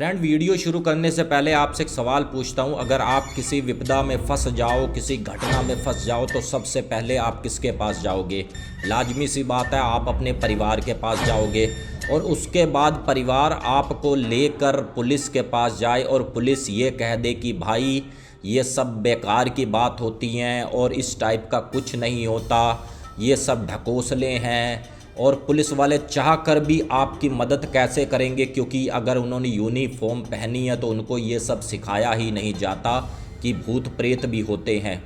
Friend, video शुरू करने से पहले आपसे एक सवाल पूछता हूं। अगर आप किसी विपदा में फंस जाओ, किसी घटना में फंस जाओ, तो सबसे पहले आप किसके पास जाओगे? लाजमी सी बात है, आप अपने परिवार के पास जाओगे। और उसके बाद परिवार आपको लेकर पुलिस के पास जाए और पुलिस ये कह दे कि भाई ये सब बेकार की बात होती हैं और इस टाइप का कुछ नहीं होता, ये सब ढकोसले हैं। और पुलिस वाले चाह कर भी आपकी मदद कैसे करेंगे, क्योंकि अगर उन्होंने यूनिफॉर्म पहनी है तो उनको ये सब सिखाया ही नहीं जाता कि भूत प्रेत भी होते हैं।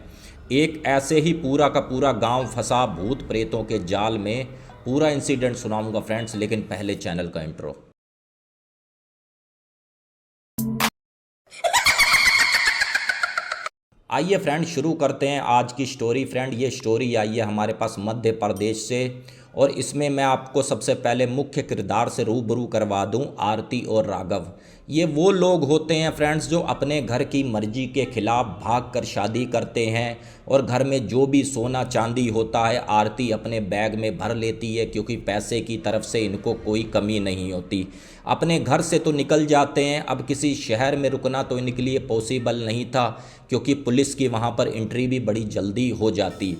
एक ऐसे ही पूरा का पूरा गांव फंसा भूत प्रेतों के जाल में। पूरा इंसिडेंट सुनाऊंगा फ्रेंड्स, लेकिन पहले चैनल का इंट्रो। आइए फ्रेंड, शुरू करते हैं आज की स्टोरी। फ्रेंड, ये स्टोरी आई है हमारे पास मध्य प्रदेश से, और इसमें मैं आपको सबसे पहले मुख्य किरदार से रूबरू करवा दूं, आरती और राघव। ये वो लोग होते हैं फ्रेंड्स जो अपने घर की मर्जी के खिलाफ भागकर शादी करते हैं, और घर में जो भी सोना चांदी होता है आरती अपने बैग में भर लेती है, क्योंकि पैसे की तरफ से इनको कोई कमी नहीं होती। अपने घर से तो निकल जाते हैं। अब किसी शहर में रुकना तो इनके लिए पॉसिबल नहीं था, क्योंकि पुलिस की वहाँ पर एंट्री भी बड़ी जल्दी हो जाती।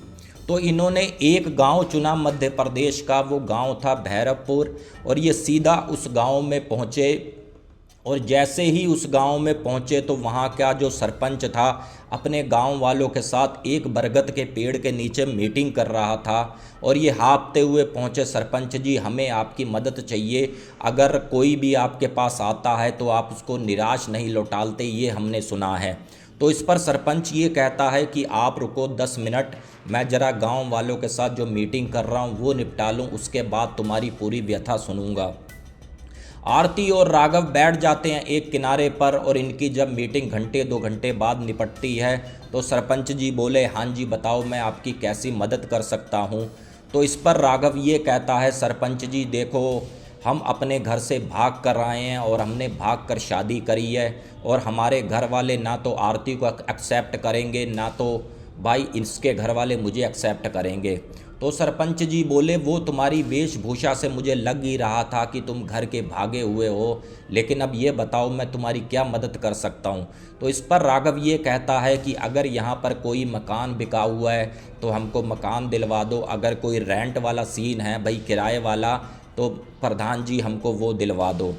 तो इन्होंने एक गांव चुना मध्य प्रदेश का। वो गांव था भैरवपुर, और ये सीधा उस गांव में पहुँचे। और जैसे ही उस गांव में पहुँचे तो वहाँ का जो सरपंच था अपने गांव वालों के साथ एक बरगद के पेड़ के नीचे मीटिंग कर रहा था। और ये हाँफते हुए पहुँचे, सरपंच जी हमें आपकी मदद चाहिए। अगर कोई भी आपके पास आता है तो आप उसको निराश नहीं लौटाते, ये हमने सुना है। तो इस पर सरपंच ये कहता है कि आप रुको 10 मिनट, मैं ज़रा गांव वालों के साथ जो मीटिंग कर रहा हूँ वो निपटा लूँ, उसके बाद तुम्हारी पूरी व्यथा सुनूंगा। आरती और राघव बैठ जाते हैं एक किनारे पर, और इनकी जब मीटिंग घंटे 2 घंटे बाद निपटती है तो सरपंच जी बोले, हाँ जी बताओ मैं आपकी कैसी मदद कर सकता हूँ। तो इस पर राघव ये कहता है, सरपंच जी देखो, हम अपने घर से भाग कर आए हैं और हमने भाग कर शादी करी है, और हमारे घर वाले ना तो आरती को एक्सेप्ट करेंगे, ना तो भाई इसके घर वाले मुझे एक्सेप्ट करेंगे। तो सरपंच जी बोले, वो तुम्हारी वेशभूषा से मुझे लग ही रहा था कि तुम घर के भागे हुए हो, लेकिन अब ये बताओ मैं तुम्हारी क्या मदद कर सकता हूँ। तो इस पर राघव ये कहता है कि अगर यहाँ पर कोई मकान बिका हुआ है तो हमको मकान दिलवा दो। अगर कोई रेंट वाला सीन है भाई, किराए वाला, तो प्रधान जी हमको वो दिलवा दो।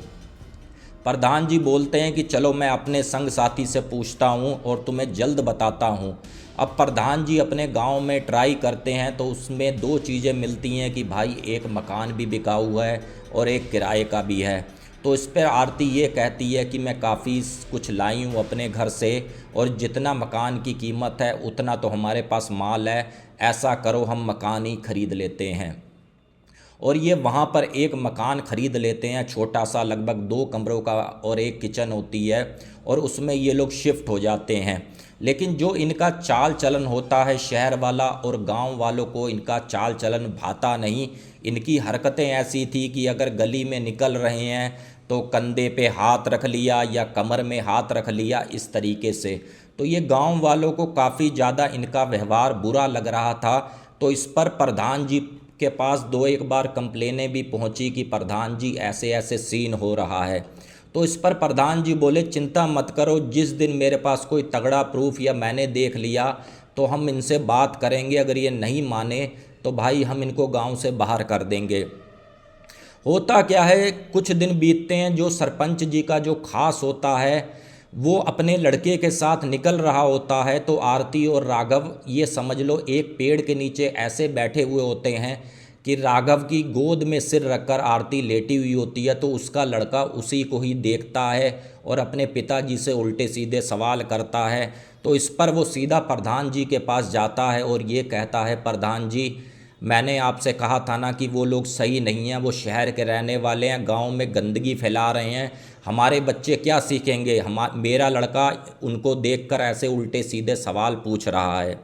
प्रधान जी बोलते हैं कि चलो मैं अपने संग साथी से पूछता हूँ और तुम्हें जल्द बताता हूँ। अब प्रधान जी अपने गांव में ट्राई करते हैं तो उसमें 2 चीज़ें मिलती हैं कि भाई एक मकान भी बिका हुआ है और एक किराए का भी है। तो इस पर आरती ये कहती है कि मैं काफ़ी कुछ लाई हूँ अपने घर से, और जितना मकान की कीमत है उतना तो हमारे पास माल है, ऐसा करो हम मकान ही खरीद लेते हैं। और ये वहाँ पर एक मकान ख़रीद लेते हैं, छोटा सा, लगभग 2 कमरों का और एक किचन होती है, और उसमें ये लोग शिफ्ट हो जाते हैं। लेकिन जो इनका चाल चलन होता है शहर वाला और गांव वालों को इनका चाल चलन भाता नहीं। इनकी हरकतें ऐसी थी कि अगर गली में निकल रहे हैं तो कंधे पे हाथ रख लिया या कमर में हाथ रख लिया, इस तरीके से। तो ये गांव वालों को काफ़ी ज़्यादा इनका व्यवहार बुरा लग रहा था। तो इस पर प्रधान जी के पास 2-1 बार कंप्लेनें भी पहुंची कि प्रधान जी ऐसे ऐसे सीन हो रहा है। तो इस पर प्रधान जी बोले, चिंता मत करो, जिस दिन मेरे पास कोई तगड़ा प्रूफ या मैंने देख लिया तो हम इनसे बात करेंगे। अगर ये नहीं माने तो भाई हम इनको गांव से बाहर कर देंगे। होता क्या है, कुछ दिन बीतते हैं। जो सरपंच जी का जो खास होता है वो अपने लड़के के साथ निकल रहा होता है, तो आरती और राघव ये समझ लो एक पेड़ के नीचे ऐसे बैठे हुए होते हैं कि राघव की गोद में सिर रखकर आरती लेटी हुई होती है। तो उसका लड़का उसी को ही देखता है और अपने पिताजी से उल्टे सीधे सवाल करता है। तो इस पर वो सीधा प्रधान जी के पास जाता है और ये कहता है, प्रधान जी मैंने आपसे कहा था ना कि वो लोग सही नहीं हैं, वो शहर के रहने वाले हैं, गांव में गंदगी फैला रहे हैं, हमारे बच्चे क्या सीखेंगे। मेरा लड़का उनको देखकर ऐसे उल्टे सीधे सवाल पूछ रहा है।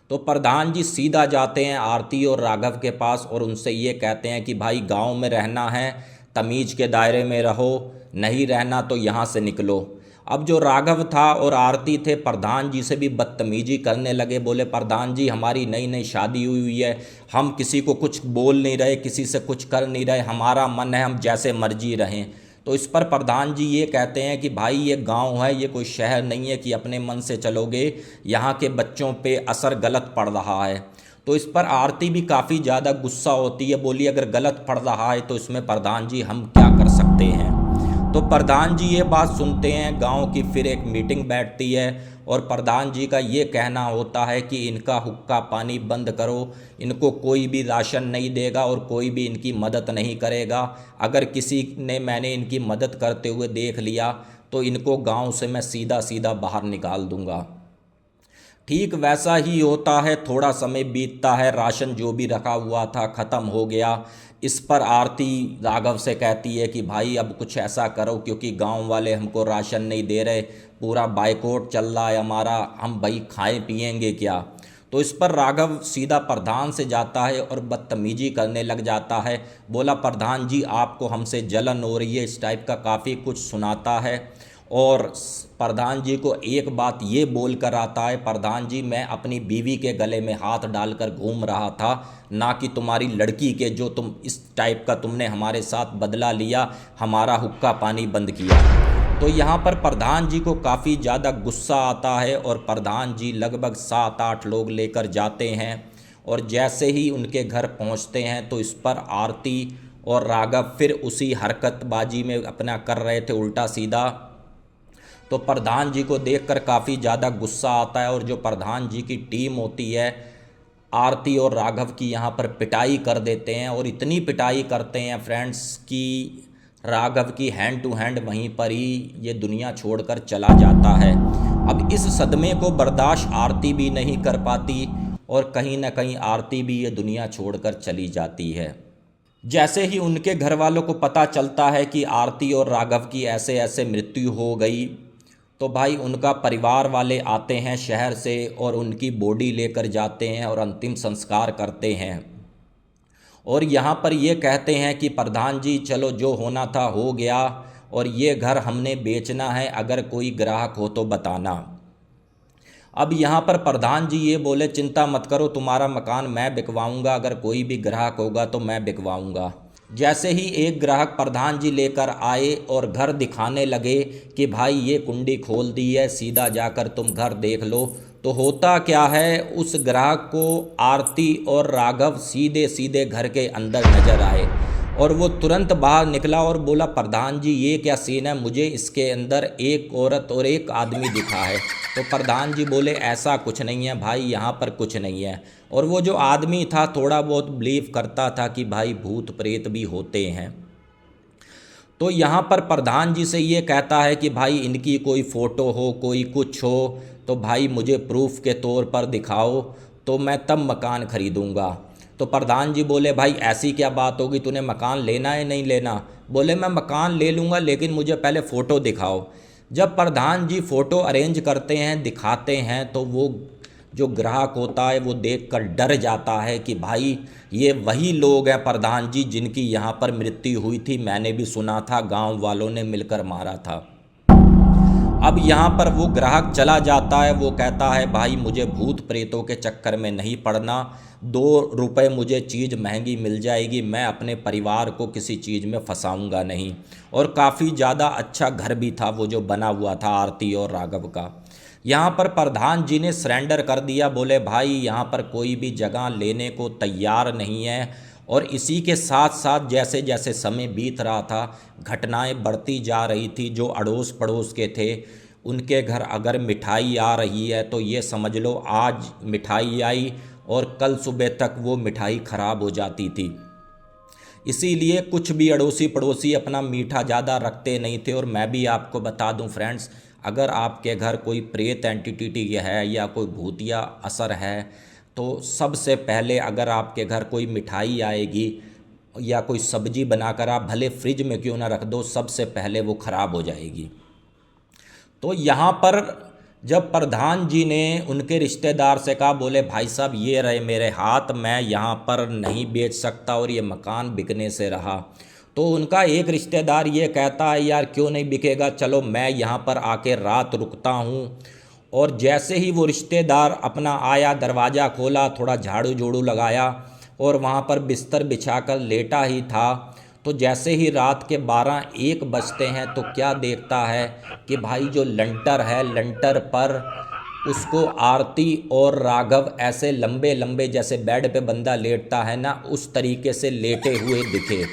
तो प्रधान जी सीधा जाते हैं आरती और राघव के पास और उनसे ये कहते हैं कि भाई गांव में रहना है, तमीज़ के दायरे में रहो, नहीं रहना तो यहाँ से निकलो। अब जो राघव था और आरती थे प्रधान जी से भी बदतमीजी करने लगे। बोले, प्रधान जी हमारी नई नई शादी हुई है, हम किसी को कुछ बोल नहीं रहे, किसी से कुछ कर नहीं रहे, हमारा मन है हम जैसे मर्जी रहें। तो इस पर प्रधान जी ये कहते हैं कि भाई ये गांव है, ये कोई शहर नहीं है कि अपने मन से चलोगे, यहाँ के बच्चों पे असर गलत पड़ रहा है। तो इस पर आरती भी काफ़ी ज़्यादा गुस्सा होती है, बोली अगर गलत पड़ रहा है तो इसमें प्रधान जी हम क्या कर सकते हैं। तो प्रधान जी ये बात सुनते हैं गांव की, फिर एक मीटिंग बैठती है और प्रधान जी का ये कहना होता है कि इनका हुक्का पानी बंद करो, इनको कोई भी राशन नहीं देगा और कोई भी इनकी मदद नहीं करेगा। अगर किसी ने मैंने इनकी मदद करते हुए देख लिया तो इनको गांव से मैं सीधा सीधा बाहर निकाल दूंगा। ठीक वैसा ही होता है, थोड़ा समय बीतता है, राशन जो भी रखा हुआ था ख़त्म हो गया। इस पर आरती राघव से कहती है कि भाई अब कुछ ऐसा करो, क्योंकि गांव वाले हमको राशन नहीं दे रहे, पूरा बाइकआउट चल रहा है हमारा, हम भाई खाएं पिएंगे क्या। तो इस पर राघव सीधा प्रधान से जाता है और बदतमीजी करने लग जाता है। बोला प्रधान जी आपको हमसे जलन हो रही है, इस टाइप का काफ़ी कुछ सुनाता है। और प्रधान जी को एक बात ये बोल कर आता है, प्रधान जी मैं अपनी बीवी के गले में हाथ डालकर घूम रहा था, ना कि तुम्हारी लड़की के, जो तुम इस टाइप का तुमने हमारे साथ बदला लिया, हमारा हुक्का पानी बंद किया। तो यहाँ पर प्रधान जी को काफ़ी ज़्यादा गुस्सा आता है और प्रधान जी लगभग 7-8 लोग लेकर जाते हैं। और जैसे ही उनके घर पहुँचते हैं तो इस पर आरती और राघव फिर उसी हरकतबाजी में अपना कर रहे थे उल्टा सीधा। तो प्रधान जी को देखकर काफ़ी ज़्यादा गुस्सा आता है और जो प्रधान जी की टीम होती है आरती और राघव की यहाँ पर पिटाई कर देते हैं। और इतनी पिटाई करते हैं फ्रेंड्स कि राघव की हैंड टू हैंड वहीं पर ही ये दुनिया छोड़कर चला जाता है। अब इस सदमे को बर्दाश्त आरती भी नहीं कर पाती और कहीं ना कहीं आरती भी ये दुनिया छोड़कर चली जाती है। जैसे ही उनके घर वालों को पता चलता है कि आरती और राघव की ऐसे ऐसे मृत्यु हो गई, तो भाई उनका परिवार वाले आते हैं शहर से और उनकी बॉडी लेकर जाते हैं और अंतिम संस्कार करते हैं। और यहाँ पर ये कहते हैं कि प्रधान जी चलो जो होना था हो गया और ये घर हमने बेचना है, अगर कोई ग्राहक हो तो बताना। अब यहाँ पर प्रधान जी ये बोले चिंता मत करो, तुम्हारा मकान मैं बिकवाऊंगा, अगर कोई भी ग्राहक होगा तो मैं बिकवाऊंगा। जैसे ही एक ग्राहक प्रधान जी लेकर आए और घर दिखाने लगे कि भाई ये कुंडी खोल दी है, सीधा जाकर तुम घर देख लो, तो होता क्या है उस ग्राहक को आरती और राघव सीधे सीधे घर के अंदर नजर आए और वो तुरंत बाहर निकला और बोला प्रधान जी ये क्या सीन है, मुझे इसके अंदर एक औरत और एक आदमी दिखा है। तो प्रधान जी बोले ऐसा कुछ नहीं है भाई, यहाँ पर कुछ नहीं है। और वो जो आदमी था थोड़ा बहुत बिलीव करता था कि भाई भूत प्रेत भी होते हैं। तो यहाँ पर प्रधान जी से ये कहता है कि भाई इनकी कोई फ़ोटो हो, कोई कुछ हो, तो भाई मुझे प्रूफ के तौर पर दिखाओ, तो मैं तब मकान ख़रीदूँगा। तो प्रधान जी बोले भाई ऐसी क्या बात होगी, तूने मकान लेना है नहीं लेना। बोले मैं मकान ले लूँगा लेकिन मुझे पहले फ़ोटो दिखाओ। जब प्रधान जी फ़ोटो अरेंज करते हैं, दिखाते हैं, तो वो जो ग्राहक होता है वो देखकर डर जाता है कि भाई ये वही लोग हैं प्रधान जी जिनकी यहाँ पर मृत्यु हुई थी, मैंने भी सुना था, गांव वालों ने मिलकर मारा था। अब यहाँ पर वो ग्राहक चला जाता है, वो कहता है भाई मुझे भूत प्रेतों के चक्कर में नहीं पड़ना, 2 रुपये मुझे चीज़ महंगी मिल जाएगी, मैं अपने परिवार को किसी चीज़ में फंसाऊंगा नहीं। और काफ़ी ज़्यादा अच्छा घर भी था वो जो बना हुआ था आरती और राघव का। यहाँ पर प्रधान जी ने सरेंडर कर दिया, बोले भाई यहाँ पर कोई भी जगह लेने को तैयार नहीं है। और इसी के साथ साथ जैसे जैसे समय बीत रहा था घटनाएं बढ़ती जा रही थी। जो अड़ोस पड़ोस के थे उनके घर अगर मिठाई आ रही है तो ये समझ लो आज मिठाई आई और कल सुबह तक वो मिठाई ख़राब हो जाती थी। इसीलिए कुछ भी अड़ोसी पड़ोसी अपना मीठा ज़्यादा रखते नहीं थे। और मैं भी आपको बता दूं फ्रेंड्स, अगर आपके घर कोई प्रेत एंटिटी है या कोई भूतिया असर है तो सबसे पहले अगर आपके घर कोई मिठाई आएगी या कोई सब्जी बनाकर आप भले फ्रिज में क्यों ना रख दो, सबसे पहले वो ख़राब हो जाएगी। तो यहाँ पर जब प्रधान जी ने उनके रिश्तेदार से कहा, बोले भाई साहब ये रहे मेरे हाथ, मैं यहाँ पर नहीं बेच सकता और ये मकान बिकने से रहा। तो उनका एक रिश्तेदार ये कहता है यार क्यों नहीं बिकेगा, चलो मैं यहाँ पर आके रात रुकता हूँ। और जैसे ही वो रिश्तेदार अपना आया, दरवाज़ा खोला, थोड़ा झाड़ू झाड़ू लगाया और वहाँ पर बिस्तर बिछाकर लेटा ही था, तो जैसे ही रात के 12-1 बजते हैं तो क्या देखता है कि भाई जो लंटर है, लंटर पर उसको आरती और राघव ऐसे लंबे लंबे, जैसे बेड पे बंदा लेटता है ना, उस तरीके से लेटे हुए दिखे।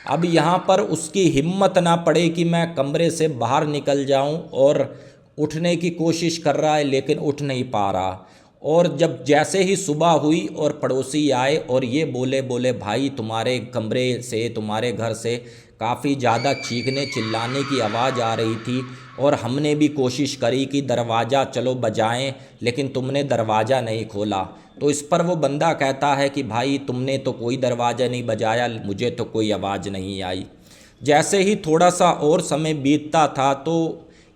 अब यहाँ पर उसकी हिम्मत ना पड़े कि मैं कमरे से बाहर निकल जाऊँ, और उठने की कोशिश कर रहा है लेकिन उठ नहीं पा रहा। और जब जैसे ही सुबह हुई और पड़ोसी आए और ये बोले बोले भाई तुम्हारे कमरे से, तुम्हारे घर से काफ़ी ज़्यादा चीखने चिल्लाने की आवाज़ आ रही थी, और हमने भी कोशिश करी कि दरवाज़ा चलो बजाएं, लेकिन तुमने दरवाज़ा नहीं खोला। तो इस पर वो बंदा कहता है कि भाई तुमने तो कोई दरवाज़ा नहीं बजाया, मुझे तो कोई आवाज़ नहीं आई। जैसे ही थोड़ा सा और समय बीतता था तो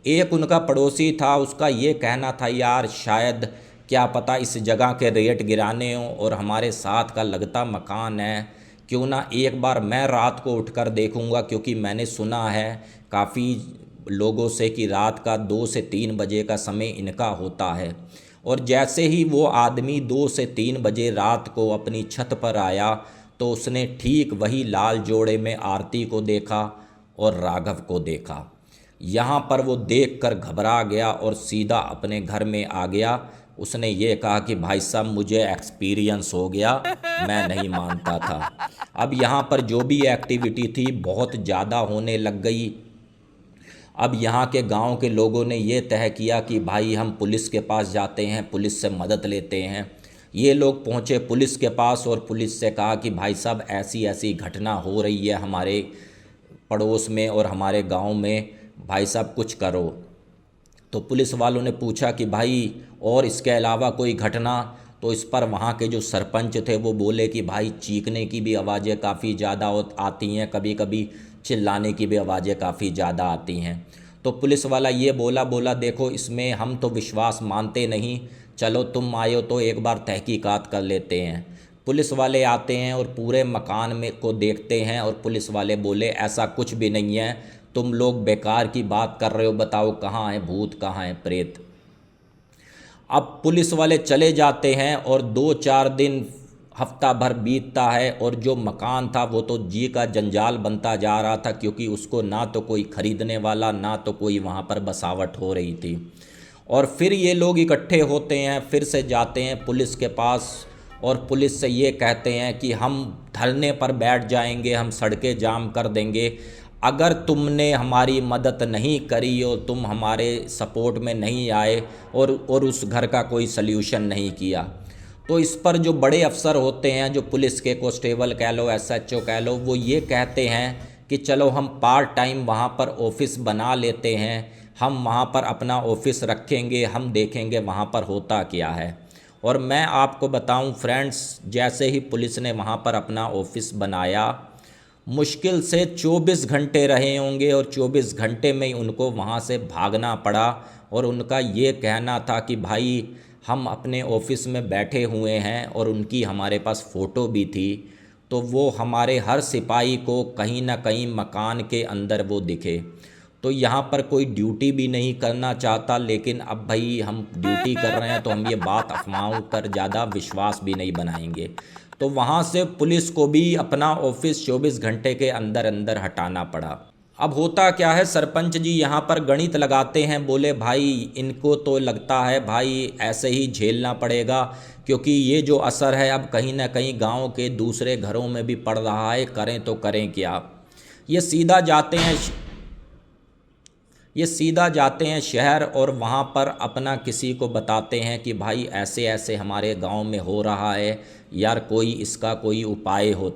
एक उनका पड़ोसी था, उसका ये कहना था यार शायद क्या पता इस जगह के रेट गिराने हों और हमारे साथ का लगता मकान है, क्यों ना एक बार मैं रात को उठकर देखूंगा, क्योंकि मैंने सुना है काफ़ी लोगों से कि रात का 2 से 3 बजे का समय इनका होता है। और जैसे ही वो आदमी 2 से 3 बजे रात को अपनी छत पर आया तो उसने ठीक वही लाल जोड़े में आरती को देखा और राघव को देखा। यहाँ पर वो देखकर घबरा गया और सीधा अपने घर में आ गया। उसने ये कहा कि भाई साहब मुझे एक्सपीरियंस हो गया, मैं नहीं मानता था। अब यहाँ पर जो भी एक्टिविटी थी बहुत ज़्यादा होने लग गई। अब यहाँ के गांव के लोगों ने ये तय किया कि भाई हम पुलिस के पास जाते हैं, पुलिस से मदद लेते हैं। ये लोग पहुँचे पुलिस के पास और पुलिस से कहा कि भाई साहब ऐसी ऐसी घटना हो रही है हमारे पड़ोस में और हमारे गांव में, भाई साहब कुछ करो। तो पुलिस वालों ने पूछा कि भाई और इसके अलावा कोई घटना। तो इस पर वहाँ के जो सरपंच थे वो बोले कि भाई चीखने की भी आवाज़ें काफ़ी ज़्यादा आती हैं, कभी कभी चिल्लाने की भी आवाज़ें काफ़ी ज़्यादा आती हैं। तो पुलिस वाला ये बोला देखो इसमें हम तो विश्वास मानते नहीं, चलो तुम आए हो तो एक बार तहकीकात कर लेते हैं। पुलिस वाले आते हैं और पूरे मकान में को देखते हैं और पुलिस वाले बोले ऐसा कुछ भी नहीं है, तुम लोग बेकार की बात कर रहे हो, बताओ कहाँ है भूत, कहाँ है प्रेत। अब पुलिस वाले चले जाते हैं और 2-4 दिन, हफ्ता भर बीतता है और जो मकान था वो तो जी का जंजाल बनता जा रहा था, क्योंकि उसको ना तो कोई ख़रीदने वाला ना तो कोई वहाँ पर बसावट हो रही थी। और फिर ये लोग इकट्ठे होते हैं, फिर से जाते हैं पुलिस के पास और पुलिस से ये कहते हैं कि हम धरने पर बैठ जाएंगे, हम सड़कें जाम कर देंगे अगर तुमने हमारी मदद नहीं करी और तुम हमारे सपोर्ट में नहीं आए और उस घर का कोई सल्यूशन नहीं किया। तो इस पर जो बड़े अफसर होते हैं, जो पुलिस के कांस्टेबल कह लो, एसएचओ कह लो, वो ये कहते हैं कि चलो हम पार्ट टाइम वहाँ पर ऑफिस बना लेते हैं, हम वहाँ पर अपना ऑफिस रखेंगे, हम देखेंगे वहाँ पर होता क्या है। और मैं आपको बताऊं फ्रेंड्स, जैसे ही पुलिस ने वहाँ पर अपना ऑफिस बनाया, मुश्किल से 24 घंटे रहे होंगे और 24 घंटे में ही उनको वहाँ से भागना पड़ा। और उनका ये कहना था कि भाई हम अपने ऑफिस में बैठे हुए हैं, और उनकी हमारे पास फ़ोटो भी थी, तो वो हमारे हर सिपाही को कहीं ना कहीं मकान के अंदर वो दिखे। तो यहाँ पर कोई ड्यूटी भी नहीं करना चाहता, लेकिन अब भाई हम ड्यूटी कर रहे हैं तो हम ये बात अफवाहों पर ज़्यादा विश्वास भी नहीं बनाएंगे। तो वहाँ से पुलिस को भी अपना ऑफिस 24 घंटे के अंदर अंदर हटाना पड़ा। अब होता क्या है, सरपंच जी यहाँ पर गणित लगाते हैं, बोले भाई इनको तो लगता है भाई ऐसे ही झेलना पड़ेगा, क्योंकि ये जो असर है अब कहीं ना कहीं गांव के दूसरे घरों में भी पड़ रहा है, करें तो करें क्या। ये सीधा जाते हैं शहर और वहाँ पर अपना किसी को बताते हैं कि भाई ऐसे ऐसे हमारे गांव में हो रहा है यार, कोई इसका कोई उपाय हो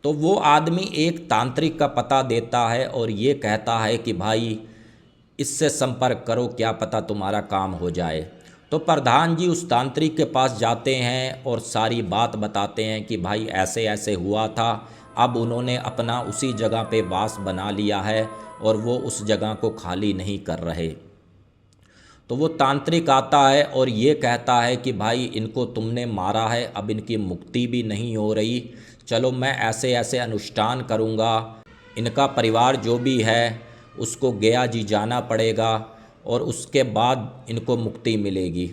तो वो आदमी एक तांत्रिक का पता देता है और ये कहता है कि भाई इससे संपर्क करो, क्या पता तुम्हारा काम हो जाए। तो प्रधान जी उस तांत्रिक के पास जाते हैं और सारी बात बताते हैं कि भाई ऐसे ऐसे हुआ था, अब उन्होंने अपना उसी जगह पे वास बना लिया है और वो उस जगह को खाली नहीं कर रहे। तो वो तांत्रिक आता है और ये कहता है कि भाई इनको तुमने मारा है, अब इनकी मुक्ति भी नहीं हो रही, चलो मैं ऐसे ऐसे अनुष्ठान करूँगा, इनका परिवार जो भी है उसको गया जी जाना पड़ेगा और उसके बाद इनको मुक्ति मिलेगी।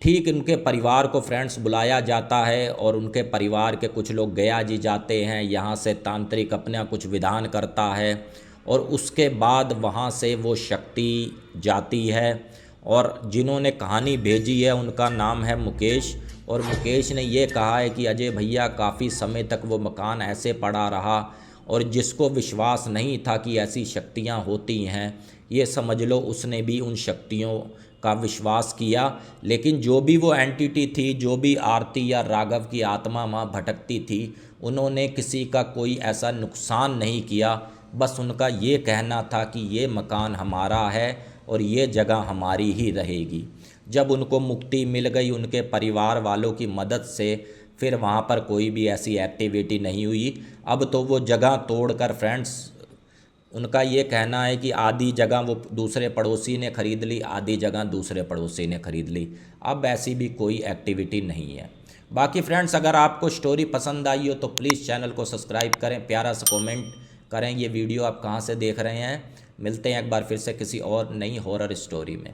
ठीक उनके परिवार को फ्रेंड्स बुलाया जाता है और उनके परिवार के कुछ लोग गया जी जाते हैं, यहाँ से तांत्रिक अपना कुछ विधान करता है और उसके बाद वहाँ से वो शक्ति जाती है। और जिन्होंने कहानी भेजी है उनका नाम है मुकेश, और मुकेश ने ये कहा है कि अजय भैया काफ़ी समय तक वो मकान ऐसे पड़ा रहा और जिसको विश्वास नहीं था कि ऐसी शक्तियाँ होती हैं, ये समझ लो उसने भी उन शक्तियों का विश्वास किया। लेकिन जो भी वो एंटिटी थी, जो भी आरती या राघव की आत्मा वहाँ भटकती थी, उन्होंने किसी का कोई ऐसा नुकसान नहीं किया। बस उनका ये कहना था कि ये मकान हमारा है और ये जगह हमारी ही रहेगी। जब उनको मुक्ति मिल गई उनके परिवार वालों की मदद से, फिर वहाँ पर कोई भी ऐसी एक्टिविटी नहीं हुई। अब तो वो जगह तोड़कर फ्रेंड्स, उनका ये कहना है कि आधी जगह वो दूसरे पड़ोसी ने ख़रीद ली, आधी जगह दूसरे पड़ोसी ने ख़रीद ली। अब ऐसी भी कोई एक्टिविटी नहीं है। बाकी फ्रेंड्स, अगर आपको स्टोरी पसंद आई हो तो प्लीज़ चैनल को सब्सक्राइब करें, प्यारा सा कमेंट करें ये वीडियो आप कहाँ से देख रहे हैं। मिलते हैं एक बार फिर से किसी और नई हॉरर स्टोरी में।